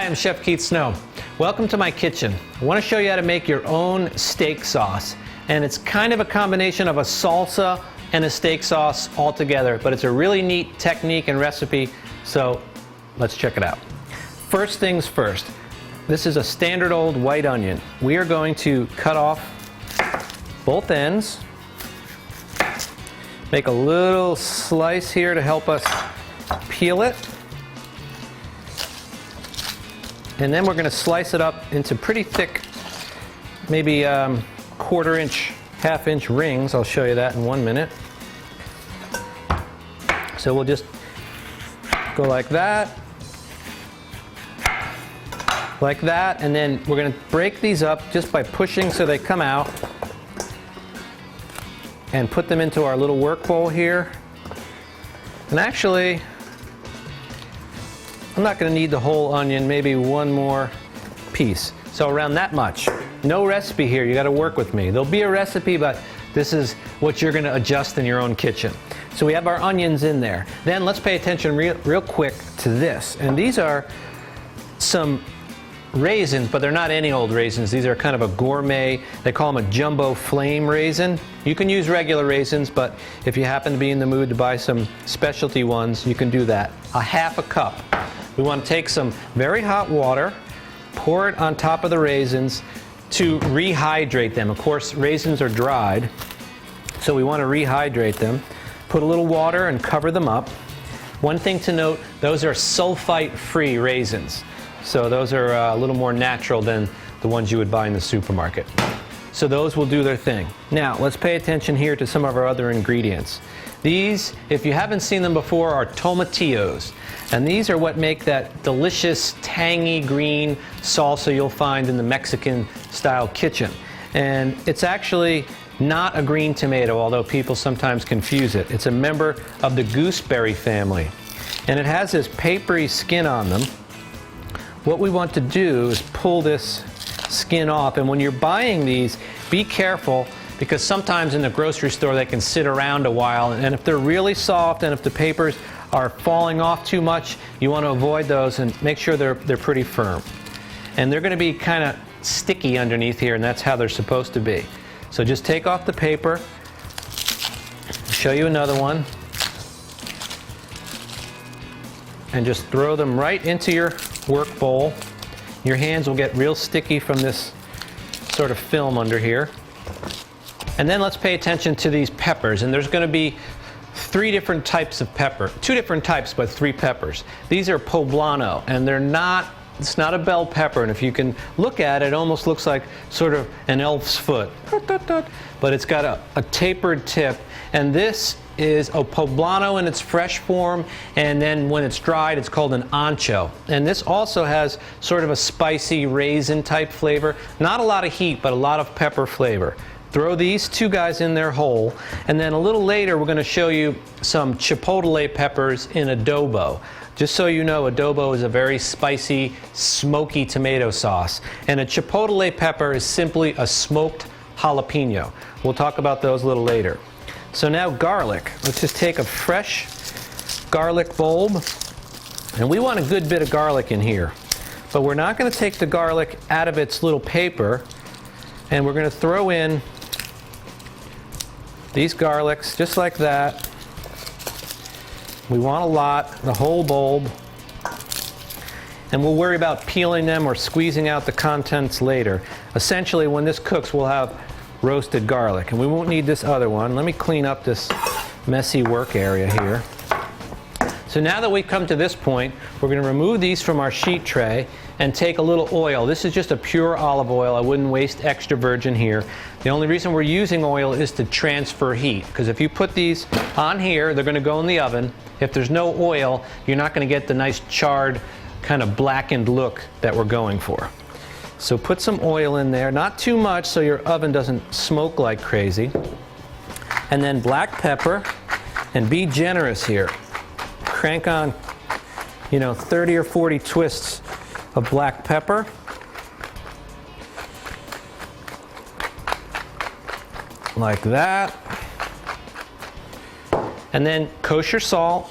Hi, I'm Chef Keith Snow. Welcome to my kitchen. I want to show you how to make your own steak sauce. And it's kind of a combination of a salsa and a steak sauce all together, but it's a really neat technique and recipe, so let's check it out. First things first, this is a standard old white onion. We are going to cut off both ends, make a little slice here to help us peel it. And then we're going to slice it up into pretty thick, maybe quarter inch, half inch rings. I'll show you that in 1 minute. So we'll just go like that, and then we're going to break these up just by pushing so they come out and put them into our little work bowl here. And actually, I'm not going to need the whole onion, maybe one more piece. So around that much. No recipe here, you got to work with me. There'll be a recipe, but this is what you're going to adjust in your own kitchen. So we have our onions in there. Then let's pay attention real quick to this. And these are some raisins, but they're not any old raisins. These are kind of a gourmet, they call them a jumbo flame raisin. You can use regular raisins, but if you happen to be in the mood to buy some specialty ones, you can do that. A half a cup. We want to take some very hot water, pour it on top of the raisins to rehydrate them. Of course, raisins are dried, so we want to rehydrate them. Put a little water and cover them up. One thing to note, those are sulfite-free raisins. So those are a little more natural than the ones you would buy in the supermarket. So those will do their thing. Now, let's pay attention here to some of our other ingredients. These, if you haven't seen them before, are tomatillos. And these are what make that delicious, tangy green salsa you'll find in the Mexican-style kitchen. And it's actually not a green tomato, although people sometimes confuse it. It's a member of the gooseberry family. And it has this papery skin on them. What we want to do is pull this skin off, and when you're buying these, be careful, because sometimes in the grocery store they can sit around a while, and if they're really soft and if the papers are falling off too much, you want to avoid those and make sure they're pretty firm. And they're going to be kind of sticky underneath here, and that's how they're supposed to be. So just take off the paper. I'll show you another one. And just throw them right into your work bowl. Your hands will get real sticky from this sort of film under here. And then let's pay attention to these peppers. And there's going to be 3 different types of pepper. 2 different types, but 3 peppers. These are poblano, and it's not a bell pepper. And if you can look at it, it almost looks like sort of an elf's foot. But it's got a tapered tip. And this is a poblano in its fresh form, and then when it's dried, it's called an ancho. And this also has sort of a spicy raisin type flavor. Not a lot of heat, but a lot of pepper flavor. Throw these 2 guys in there whole, and then a little later we're going to show you some chipotle peppers in adobo. Just so you know, adobo is a very spicy, smoky tomato sauce. And a chipotle pepper is simply a smoked jalapeno. We'll talk about those a little later. So now garlic. Let's just take a fresh garlic bulb, and we want a good bit of garlic in here. But we're not going to take the garlic out of its little paper, and we're going to throw in these garlics just like that. We want a lot, the whole bulb, and we'll worry about peeling them or squeezing out the contents later. Essentially, when this cooks, we'll have roasted garlic, and we won't need this other one. Let me clean up this messy work area here. So now that we've come to this point, we're going to remove these from our sheet tray and take a little oil. This is just a pure olive oil. I wouldn't waste extra virgin here. The only reason we're using oil is to transfer heat, because if you put these on here, they're going to go in the oven. If there's no oil, you're not going to get the nice charred, kind of blackened look that we're going for. So put some oil in there, not too much so your oven doesn't smoke like crazy. And then black pepper, and be generous here. Crank on, 30 or 40 twists of black pepper. Like that. And then kosher salt.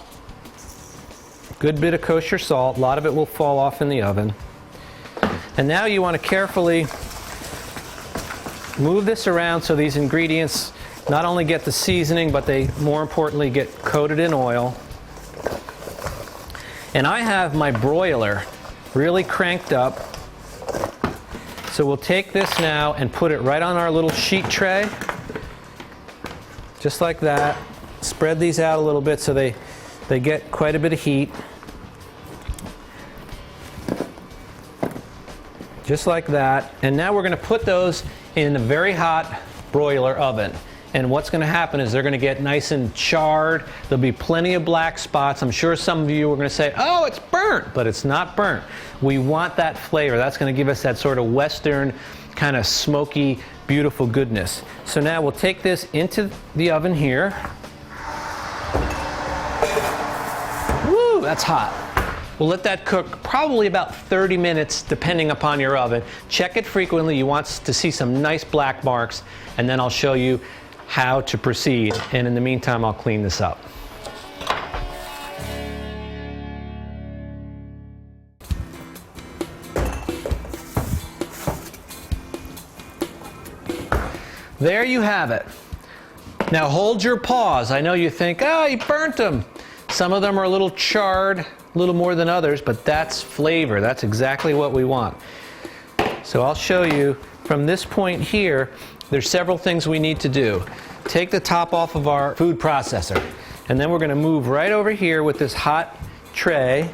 Good bit of kosher salt. A lot of it will fall off in the oven. And now you want to carefully move this around so these ingredients not only get the seasoning, but they more importantly get coated in oil. And I have my broiler really cranked up. So we'll take this now and put it right on our little sheet tray. Just like that. Spread these out a little bit so they get quite a bit of heat. Just like that. And now we're going to put those in a very hot broiler oven. And what's going to happen is they're going to get nice and charred. There'll be plenty of black spots. I'm sure some of you are going to say, oh, it's burnt, but it's not burnt. We want that flavor. That's going to give us that sort of Western kind of smoky, beautiful goodness. So now we'll take this into the oven here. Woo, that's hot. We'll let that cook probably about 30 minutes depending upon your oven. Check it frequently. You want to see some nice black marks, and then I'll show you how to proceed. And in the meantime, I'll clean this up. There you have it. Now hold your paws. I know you think, oh, you burnt them. Some of them are a little charred, a little more than others, but that's flavor. That's exactly what we want. So I'll show you from this point here, there's several things we need to do. Take the top off of our food processor, and then we're going to move right over here with this hot tray.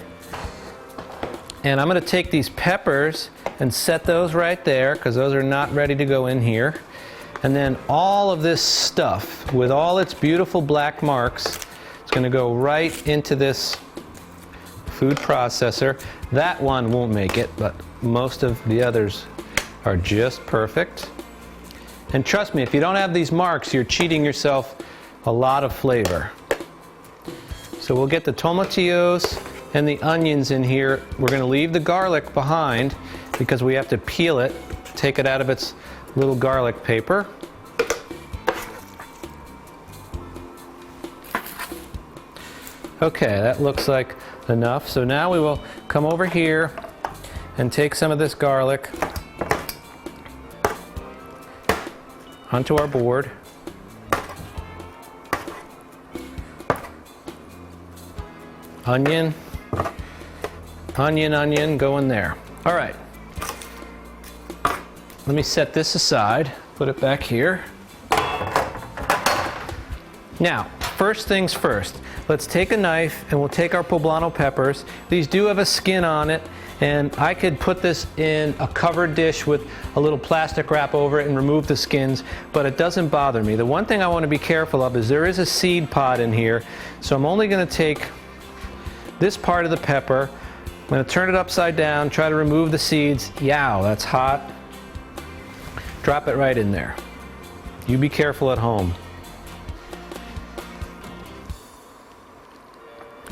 And I'm going to take these peppers and set those right there because those are not ready to go in here. And then all of this stuff with all its beautiful black marks is going to go right into this food processor. That one won't make it, but most of the others are just perfect. And trust me, if you don't have these marks, you're cheating yourself a lot of flavor. So we'll get the tomatillos and the onions in here. We're going to leave the garlic behind because we have to peel it, take it out of its little garlic paper. Okay, that looks like enough. So now we will come over here and take some of this garlic onto our board. Onion, onion, onion, go in there. All right. Let me set this aside, put it back here. Now, first things first, let's take a knife and we'll take our poblano peppers. These do have a skin on it, and I could put this in a covered dish with a little plastic wrap over it and remove the skins, but it doesn't bother me. The one thing I want to be careful of is there is a seed pod in here, so I'm only going to take this part of the pepper. I'm going to turn it upside down, try to remove the seeds. Yow, that's hot. Drop it right in there. You be careful at home.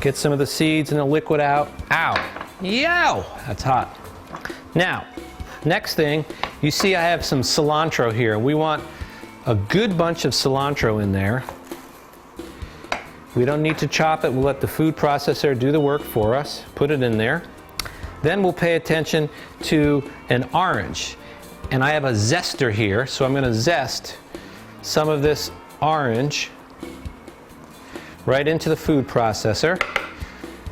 Get some of the seeds and the liquid out. Ow! Yow! That's hot. Now, next thing, you see I have some cilantro here. We want a good bunch of cilantro in there. We don't need to chop it. We'll let the food processor do the work for us. Put it in there. Then we'll pay attention to an orange. And I have a zester here, so I'm going to zest some of this orange right into the food processor.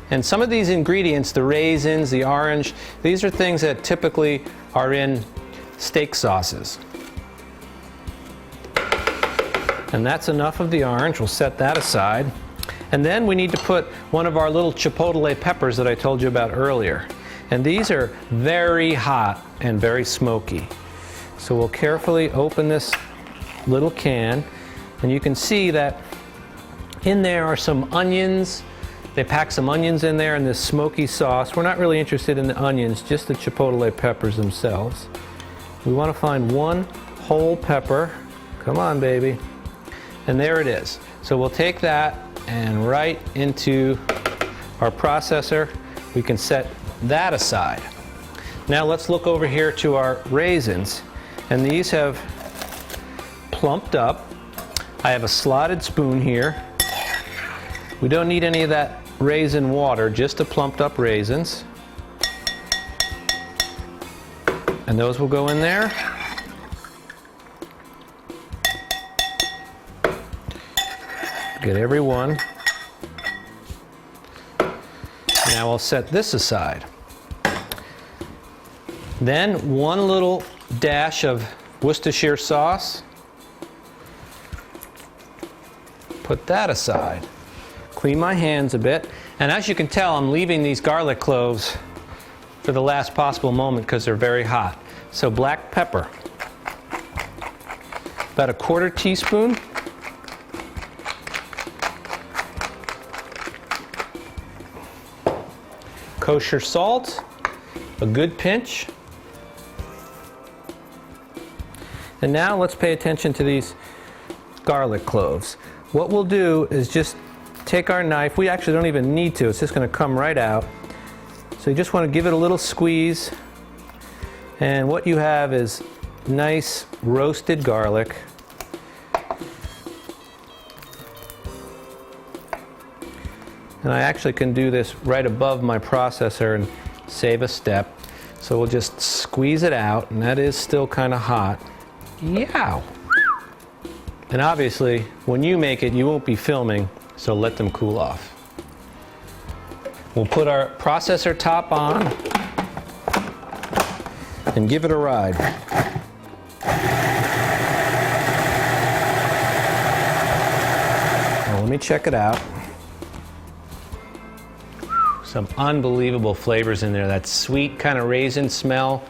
And some of these ingredients, the raisins, the orange, these are things that typically are in steak sauces. And that's enough of the orange. We'll set that aside. And then we need to put one of our little chipotle peppers that I told you about earlier. And these are very hot and very smoky. So we'll carefully open this little can, and you can see that in there are some onions. They pack some onions in there in this smoky sauce. We're not really interested in the onions, just the chipotle peppers themselves. We want to find one whole pepper. Come on, baby. And there it is. So we'll take that and right into our processor. We can set that aside. Now let's look over here to our raisins. And these have plumped up. I have a slotted spoon here. We don't need any of that raisin water, just the plumped up raisins. And those will go in there. Get every one. Now I'll set this aside. Then one little dash of Worcestershire sauce. Put that aside. Clean my hands a bit. And as you can tell, I'm leaving these garlic cloves for the last possible moment because they're very hot. So black pepper. About a 1/4 teaspoon. Kosher salt, a good pinch. And now let's pay attention to these garlic cloves. What we'll do is just take our knife. We actually don't even need to. It's just going to come right out. So you just want to give it a little squeeze. And what you have is nice roasted garlic. And I actually can do this right above my processor and save a step. So we'll just squeeze it out, and that is still kind of hot. Yow! And obviously, when you make it, you won't be filming, so let them cool off. We'll put our processor top on and give it a ride. Now let me check it out. Some unbelievable flavors in there. That sweet kind of raisin smell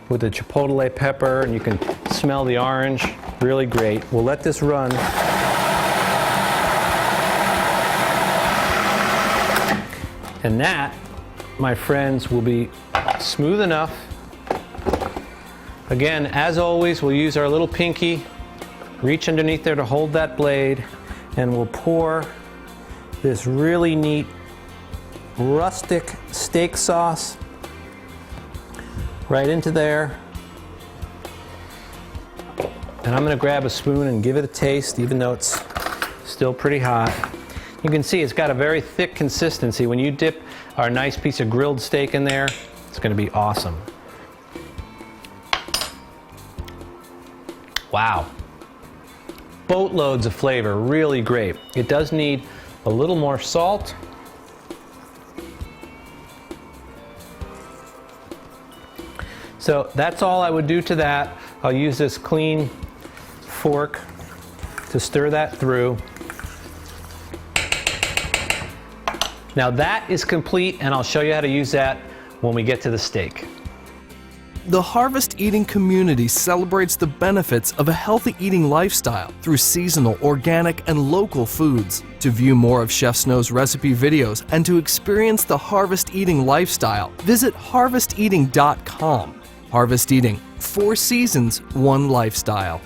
with the chipotle pepper, and you can smell the orange. Really great. We'll let this run. And that, my friends, will be smooth enough. Again, as always, we'll use our little pinky, reach underneath there to hold that blade, and we'll pour this really neat rustic steak sauce right into there. And I'm going to grab a spoon and give it a taste, even though it's still pretty hot. You can see it's got a very thick consistency. When you dip our nice piece of grilled steak in there, it's going to be awesome. Wow. Boatloads of flavor, really great. It does need a little more salt. So that's all I would do to that. I'll use this clean fork to stir that through. Now that is complete, and I'll show you how to use that when we get to the steak. The Harvest Eating community celebrates the benefits of a healthy eating lifestyle through seasonal, organic, and local foods. To view more of Chef Snow's recipe videos and to experience the Harvest Eating lifestyle, visit harvesteating.com. Harvest Eating, 4 seasons, 1 lifestyle.